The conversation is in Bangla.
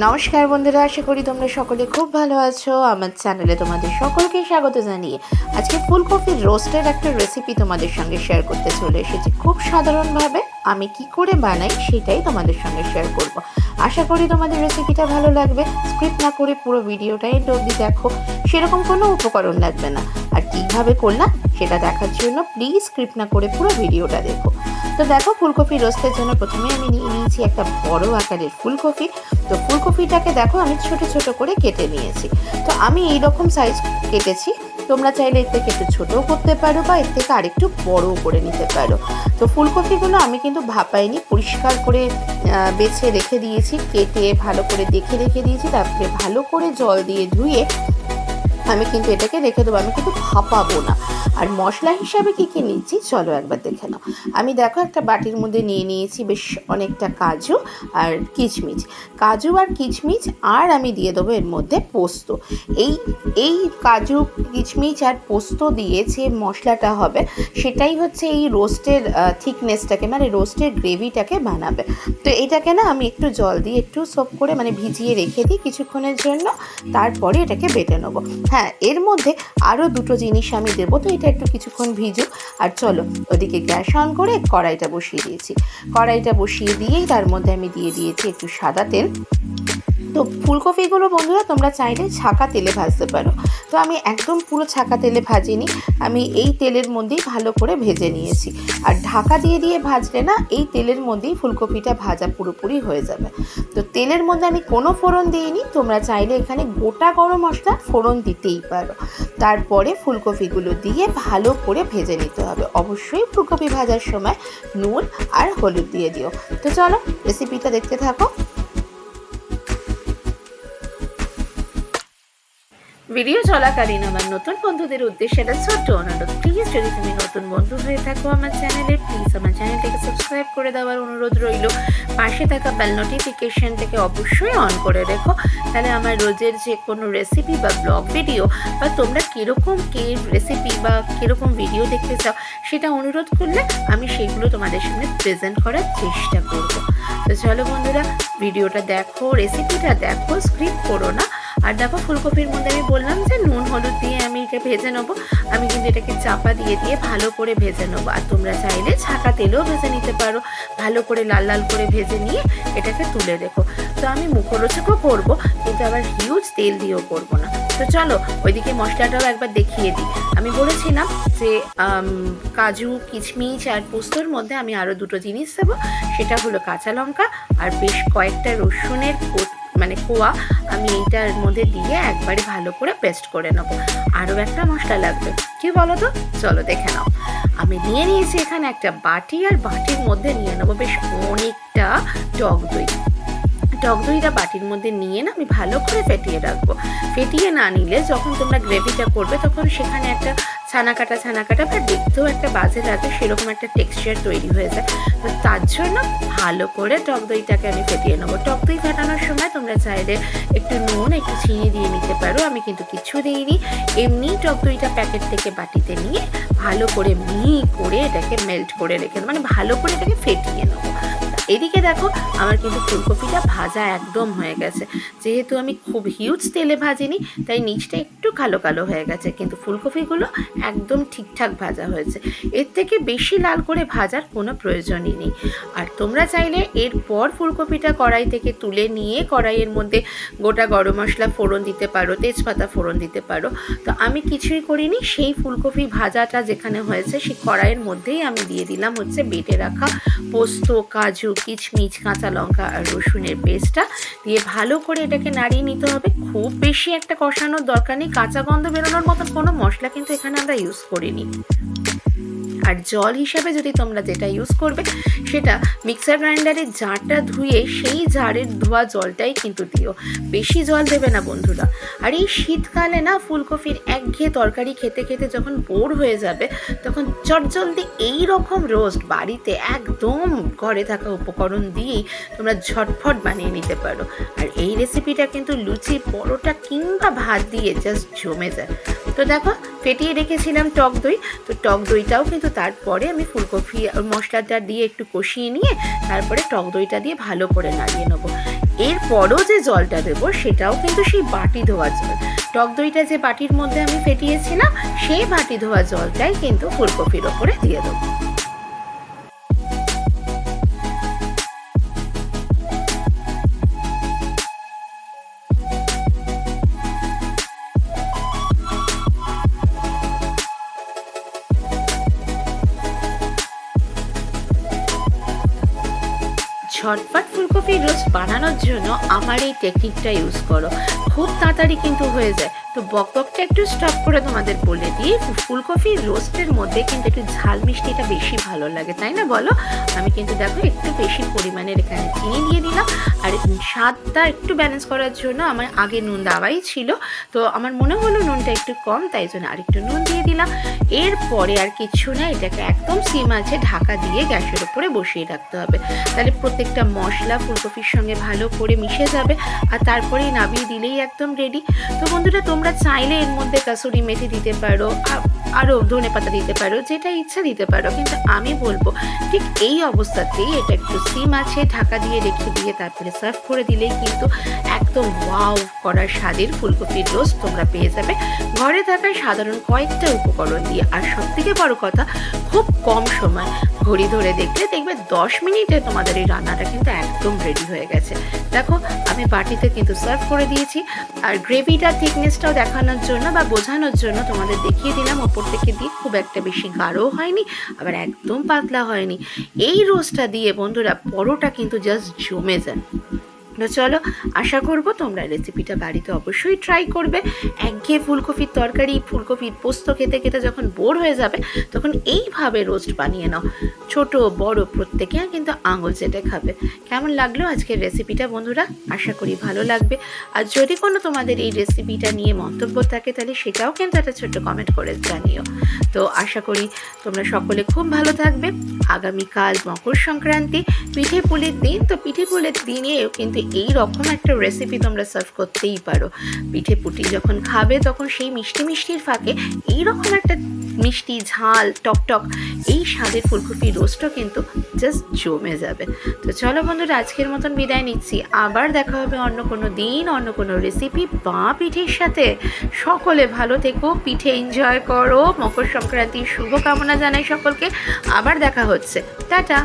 নমস্কার বন্ধুরা, আশা করি তোমরা সকলে খুব ভালো আছো। আমার চ্যানেলে তোমাদের সকলকে স্বাগত জানিয়ে আজকে ফুলকপির রোস্টের একটা রেসিপি তোমাদের সঙ্গে শেয়ার করতে চলে এসেছি। খুব সাধারণভাবে আমি কি করে বানাই সেটাই তোমাদের সঙ্গে শেয়ার করব। আশা করি তোমাদের রেসিপিটা ভালো লাগবে। স্ক্রিপ্ট না করে পুরো ভিডিওটা এন্ড অবধি দেখো। সেরকম কোনো উপকরণ লাগবে না, আর কীভাবে করলাম সেটা দেখার জন্য প্লিজ স্ক্রিপ্ট না করে পুরো ভিডিওটা দেখো। তো দেখো, ফুলকপি রোস্টের জন্য প্রথমে আমি নিয়ে নিয়েছি একটা বড় আকারের ফুলকপি। তো ফুলকপিটাকে দেখো আমি ছোট ছোট করে কেটে নিয়েছি। তো আমি এইরকম সাইজ কেটেছি, তোমরা চাইলে এর থেকে একটু ছোটও করতে পারো বা এর থেকে আরেকটু বড়ও করে নিতে পারো। তো ফুলকপিগুলো আমি কিন্তু ভাপাইনি, পরিষ্কার করে বেছে রেখে দিয়েছি, কেটে ভালো করে দেখে রেখে দিয়েছি। তারপরে ভালো করে জল দিয়ে ধুয়ে আমি কিন্তু এটাকে রেখে দেবো, আমি কিন্তু ভাপাবো না। আর মশলা হিসাবে কী কী নিচ্ছি চলো একবার দেখে নাও। আমি দেখো একটা বাটির মধ্যে নিয়ে নিয়েছি বেশ অনেকটা কাজু আর কিচমিচ। কাজু আর কিচমিচ, আর আমি দিয়ে দেবো এর মধ্যে পোস্ত। এই কাজু কিচমিচ আর পোস্ত দিয়ে যে মশলাটা হবে সেটাই হচ্ছে এই রোস্টের থিকনেসটাকে, মানে রোস্টের গ্রেভিটাকে বানাবে। তো এটাকে না আমি একটু জল দিয়ে একটু সোক করে মানে ভিজিয়ে রেখে দিই কিছুক্ষণের জন্য, তারপরে এটাকে বেটে নেবো। হ্যাঁ, এর মধ্যে আরও দুটো জিনিস আমি দেবো, তো এটা একটু কিছুক্ষণ ভিজুক। আর চলো ওদিকে গ্যাস অন করে কড়াইটা বসিয়ে দিয়েছি। কড়াইটা বসিয়ে দিয়েই তার মধ্যে আমি দিয়ে দিয়েছি একটু সাদা তেল। তো ফুলকপিগুলো বন্ধুরা তোমরা চাইলে ছাকা তেলে ভাজতে পারো, তো আমি একদম পুরো ছাকা তেলে ভাজিনি, আমি এই তেলের মধ্যেই ভালো করে ভেজে নিয়েছি। আর ঢাকা দিয়ে দিয়ে ভাজলে না এই তেলের মধ্যেই ফুলকপিটা ভাজা পুরোপুরি হয়ে যাবে। তো তেলের মধ্যে আমি কোনো ফোড়ন দিইনি, তোমরা চাইলে এখানে গোটা গরম মশলা ফোড়ন দিতেই পারো। তারপরে ফুলকপিগুলো দিয়ে ভালো করে ভেজে নিতে হবে। অবশ্যই ফুলকপি ভাজার সময় নুন আর হলুদ দিয়ে দিও। তো চলো রেসিপিটা দেখতে থাকো। ভিডিও চলাকালীন আমার নতুন বন্ধুদের উদ্দেশ্যে একটা ছোট্ট অনুরোধ, প্লিজ যদি তুমি নতুন বন্ধু হয়ে থাকো আমার চ্যানেলে, প্লিজ আমার চ্যানেলটাকে সাবস্ক্রাইব করে দেওয়ার অনুরোধ রইল। পাশে থাকা বেল নোটিফিকেশন থেকে অবশ্যই অন করে রেখো, তাহলে আমার রোজের যে কোনো রেসিপি বা ব্লগ ভিডিও বা তোমরা কীরকম রেসিপি বা কীরকম ভিডিও দেখতে চাও সেটা অনুরোধ করলে আমি সেগুলো তোমাদের সামনে প্রেজেন্ট করার চেষ্টা করব। তো চলো বন্ধুরা, ভিডিওটা দেখো, রেসিপিটা দেখো, স্ক্রিপ্ট করো না। আর দেখো ফুলকপির মধ্যে আমি বললাম যে নুন হলুদ দিয়ে আমি এটা ভেজে নেবো। আমি কিন্তু এটাকে চাপা দিয়ে দিয়ে ভালো করে ভেজে নেবো। আর তোমরা চাইলে ছাকা তেলেও ভেজে নিতে পারো। ভালো করে লাল লাল করে ভেজে নিয়ে এটাকে তুলে রেখো। তো আমি মুখরোচকও করবো, কিন্তু আবার হিউজ তেল দিয়েও করবো না। তো চলো ওইদিকে মশলাটাও একবার দেখিয়ে দিই। আমি বলেছিলাম যে কাজু কিচমিচ আর পোস্তর মধ্যে আমি আরও দুটো জিনিস দেবো, সেটা হলো কাঁচা লঙ্কা আর বেশ কয়েকটা রসুনের কোয়া আমি এইটার মধ্যে দিয়ে একবারে ভালো করে পেস্ট করে নেবো। আরও একটা মশলা লাগবে, কি বলো তো? চলো দেখে নাও। আমি নিয়ে নিয়েছি এখানে একটা বাটি, আর বাটির মধ্যে নিয়ে নেবো বেশ অনেকটা টক দই। টক দইটা বাটির মধ্যে নিয়ে না আমি ভালো করে ফেটিয়ে রাখবো। ফেটিয়ে না নিলে যখন তোমরা গ্রেভিটা করবে তখন সেখানে একটা ছানা কাটা বা দেখতেও একটা বাজে লাগে, সেরকম একটা টেক্সচার তৈরি হয়ে যায়। তো তার জন্য ভালো করে টক দইটাকে আমি ফেটিয়ে নেবো। টক দই ফেটানোর সময় তোমরা চাইলে একটু নুন একটু চিনি দিয়ে নিতে পারো, আমি কিন্তু কিছু দিইনি। এমনি টক দইটা প্যাকেট থেকে বাটিতে নিয়ে ভালো করে মিহি করে এটাকে মেল্ট করে রেখে মানে ভালো করে এটাকে ফেটিয়ে নেবো। এদিকে দেখো আমার কিন্তু ফুলকপিটা ভাজা একদম হয়ে গেছে। যেহেতু আমি খুব হিউজ তেলে ভাজিনি তাই নিচটা একটু কালো কালো হয়ে গেছে, কিন্তু ফুলকপিগুলো একদম ঠিকঠাক ভাজা হয়েছে। এর থেকে বেশি লাল করে ভাজার কোনো প্রয়োজনই নেই। আর তোমরা চাইলে এরপর ফুলকপিটা কড়াই থেকে তুলে নিয়ে কড়াইয়ের মধ্যে গোটা গরম মশলা ফোড়ন দিতে পারো, তেজপাতা ফোড়ন দিতে পারো। তো আমি কিছুই করিনি, সেই ফুলকপি ভাজাটা যেখানে হয়েছে সেই কড়াইয়ের মধ্যেই আমি দিয়ে দিলাম হচ্ছে বেটে রাখা পোস্ত, কাজু, কিচমিচ, কাঁচা লঙ্কা আর রসুনের পেস্টটা দিয়ে ভালো করে এটাকে নাড়িয়ে নিতে হবে। খুব বেশি একটা কষানোর দরকার নেই, কাঁচা গন্ধ বেরোনোর মতো কোনো মশলা কিন্তু এখানে আমরা ইউজ করিনি। আর জল হিসাবে যদি তোমরা যেটা ইউজ করবে সেটা মিক্সার গ্রাইন্ডারের জারটা ধুয়ে সেই জারের ধোয়া জলটাই কিন্তু দিও, বেশি জল দেবে না বন্ধুরা। আর এই শীতকালে না ফুলকপির একঘেয়ে তরকারি খেতে খেতে যখন বোর হয়ে যাবে তখন চটজলদি এই রকম রোস্ট বাড়িতে একদম ঘরে থাকা উপকরণ দিয়েই তোমরা ঝটফট বানিয়ে নিতে পারো। আর এই রেসিপিটা কিন্তু লুচি, পরোটা কিংবা ভাত দিয়ে জাস্ট জমে যায়। তো দেখো ফেটিয়ে রেখেছিলাম টক দই, তো টক দইটাও কিন্তু তারপরে আমি ফুলকপি মশলাটা দিয়ে একটু কষিয়ে নিয়ে তারপরে টক দইটা দিয়ে ভালো করে নাড়িয়ে নেবো। এরপরও যে জলটা দেবো সেটাও কিন্তু সেই বাটি ধোয়া জল। টক দইটা যে বাটির মধ্যে আমি ফেটিয়েছিলাম সেই বাটি ধোয়া জলটাই কিন্তু ফুলকপির ওপরে দিয়ে দেবো। ঝটপট ফুলকপির রোস্ট বানানোর জন্য আমার এই টেকনিকটা ইউজ করো, খুব তাড়াতাড়ি কিন্তু হয়ে যায়। তো বকবকটা একটু স্টপ করে তোমাদের বলে দিই, ফুলকপির রোস্টের মধ্যে কিন্তু একটু ঝাল মিষ্টিটা বেশি ভালো লাগে, তাই না বলো? আমি কিন্তু দেখো একটু বেশি পরিমাণের এখানে চিনি দিয়ে দিলাম, আর স্বাদটা একটু ব্যালেন্স করার জন্য আমার আগে নুন দেওয়াই ছিল, তো আমার মনে হলো নুনটা একটু কম, তাই জন্য আরেকটু নুন দিয়ে দিলাম। এরপরে আর কিছু না, এটাকে একদম সিম আছে ঢাকা দিয়ে গ্যাসের উপরে বসিয়ে রাখতে হবে, তাহলে প্রত্যেকটা মশলা ফুলকপির সঙ্গে ভালো করে মিশে যাবে, আর তারপরেই নামিয়ে দিলেই একদম রেডি। তো বন্ধুরা, তোমরা চাইলে এর মধ্যে কাসুরি মেথি দিতে পারো, আরও ধনে পাতা দিতে পারো, যেটা ইচ্ছা দিতে পারো, কিন্তু আমি বলবো ঠিক এই অবস্থাতেই এটা একটু সিম আছে ঢাকা দিয়ে রেখে দিয়ে তারপরে সার্ভ করে দিলেই কিন্তু একদম ওয়াও করার স্বাদের ফুলকপির রোস্ট তোমরা পেয়ে যাবে ঘরে থাকা সাধারণ কয়েকটা উপকরণ দিয়ে। আর সবথেকে বড় কথা, খুব কম সময়, ঘড়ি ধরে দেখলে দেখবে 10 মিনিটে তোমাদের এই রান্নাটা কিন্তু একদম রেডি হয়ে গেছে। দেখো, আমি বাটিতে কিন্তু সার্ভ করে দিয়েছি, আর গ্রেভিটা থিকনেসটাও দেখানোর জন্য বা বোঝানোর জন্য তোমাদের দেখিয়ে দিলাম ওপর থেকে দিয়ে, খুব একটা বেশি গাঢ়ও হয়নি আবার একদম পাতলা হয়নি। এই রোস্টটা দিয়ে বন্ধুরা পরোটা কিন্তু জাস্ট জমে যায়। তো চলো, আশা করব তোমরা রেসিপিটা বাড়িতে অবশ্যই ট্রাই করবে। একঘেয়ে ফুলকপির তরকারি, ফুলকপির পোস্ত খেতে খেতে যখন বোর হয়ে যাবে তখন এইভাবে রোস্ট বানিয়ে নাও, ছোট বড় প্রত্যেকে কিন্তু আঙুল চেটে খাবে। কেমন লাগলো আজকের রেসিপিটা বন্ধুরা? আশা করি ভালো লাগবে। আর যদি কোনো তোমাদের এই রেসিপিটা নিয়ে মন্তব্য থাকে তাহলে সেটাও কিন্তু একটা ছোট্ট কমেন্ট করে জানিও। তো আশা করি তোমরা সকলে খুব ভালো থাকবে। আগামীকাল মকর সংক্রান্তি, পিঠে পুলির দিন, তো পিঠে পুলির দিনেও কিন্তু এই রকম একটা রেসিপি তোমরা সার্ভ করতেই পারো। পিঠে পুটি যখন খাবে তখন সেই মিষ্টি মিষ্টির ফাঁকে এইরকম একটা মিষ্টি ঝাল টকটক এই স্বাদের ফুলকপি রোস্টও কিন্তু জাস্ট জমে যাবে। তো চলো বন্ধুরা, আজকের মতন বিদায় নিচ্ছি, আবার দেখা হবে অন্য কোনো দিন অন্য কোনো রেসিপি বা পিঠের সাথে। সকলে ভালো থেকো, পিঠে এনজয় করো, মকর সংক্রান্তির শুভকামনা জানাই সকলকে। আবার দেখা হচ্ছে, টাটা।